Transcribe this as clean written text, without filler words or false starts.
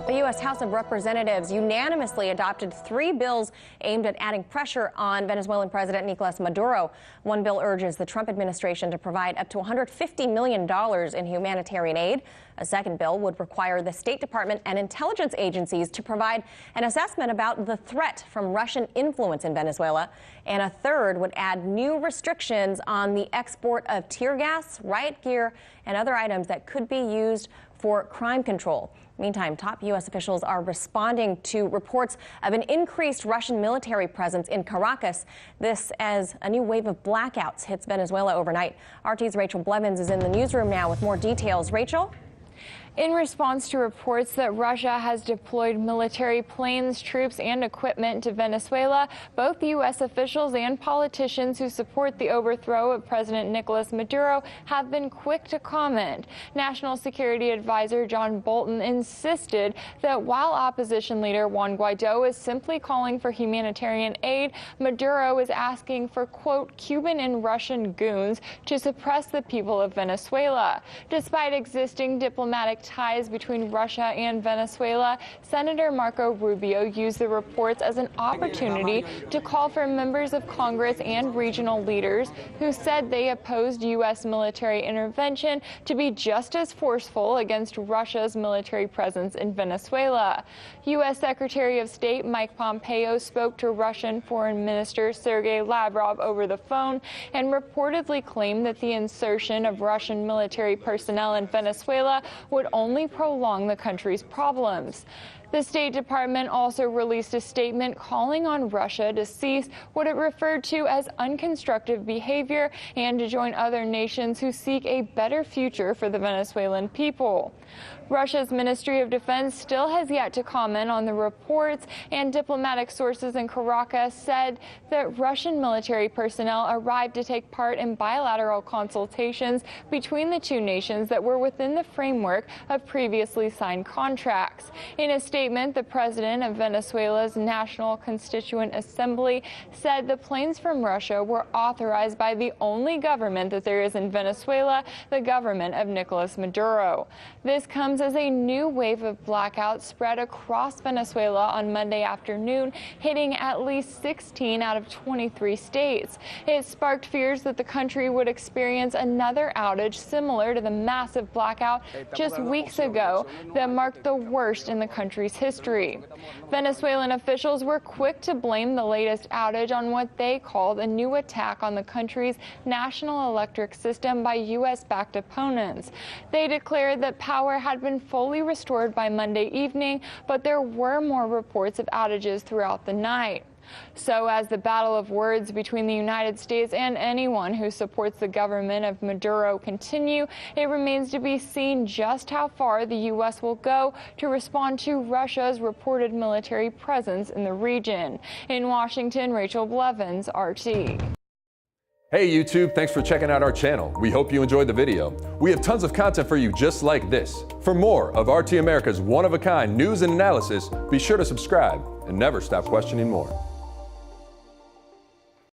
The U.S. House of Representatives unanimously adopted 3 bills aimed at adding pressure on Venezuelan President Nicolas Maduro. One bill urges the Trump administration to provide up to $150 million in humanitarian aid. A second bill would require the State Department and intelligence agencies to provide an assessment about the threat from Russian influence in Venezuela. And a third would add new restrictions on the export of tear gas, riot gear, and other items that could be used for crime control. Meantime, top U.S. officials are responding to reports of an increased Russian military presence in Caracas. This as a new wave of blackouts hits Venezuela overnight. RT's Rachel Blevins is in the newsroom now with more details. Rachel? In response to reports that Russia has deployed military planes, troops, and equipment to Venezuela, both U.S. officials and politicians who support the overthrow of President Nicolas Maduro have been quick to comment. National Security Advisor John Bolton insisted that while opposition leader Juan Guaido is simply calling for humanitarian aid, Maduro is asking for, quote, Cuban and Russian goons to suppress the people of Venezuela. Despite existing diplomatic ties between Russia and Venezuela, Senator Marco Rubio used the reports as an opportunity to call for members of Congress and regional leaders who said they opposed U.S. military intervention to be just as forceful against Russia's military presence in Venezuela. U.S. Secretary of State Mike Pompeo spoke to Russian Foreign Minister Sergei Lavrov over the phone and reportedly claimed that the insertion of Russian military personnel in Venezuela would only prolong the country's problems. The State Department also released a statement calling on Russia to cease what it referred to as unconstructive behavior and to join other nations who seek a better future for the Venezuelan people. Russia's Ministry of Defense still has yet to comment on the reports, and diplomatic sources in Caracas said that Russian military personnel arrived to take part in bilateral consultations between the two nations that were within the framework of previously signed contracts. In a statement, the president of Venezuela's National Constituent Assembly said the planes from Russia were authorized by the only government that there is in Venezuela, the government of Nicolas Maduro. This comes as a new wave of blackouts spread across Venezuela on Monday afternoon, hitting at least 16 out of 23 states. It sparked fears that the country would experience another outage similar to the massive blackout just weeks ago that marked the worst in the country's history. Venezuelan officials were quick to blame the latest outage on what they called a new attack on the country's national electric system by U.S.-backed opponents. They declared that power had been fully restored by Monday evening, but there were more reports of outages throughout the night. So as the battle of words between the United States and anyone who supports the government of Maduro continue, it remains to be seen just how far the U.S. will go to respond to Russia's reported military presence in the region. In Washington, Rachel Blevins, RT. Hey YouTube, thanks for checking out our channel. We hope you enjoyed the video. We have tons of content for you just like this. For more of RT America's one-of-a-kind news and analysis, be sure to subscribe and never stop questioning more.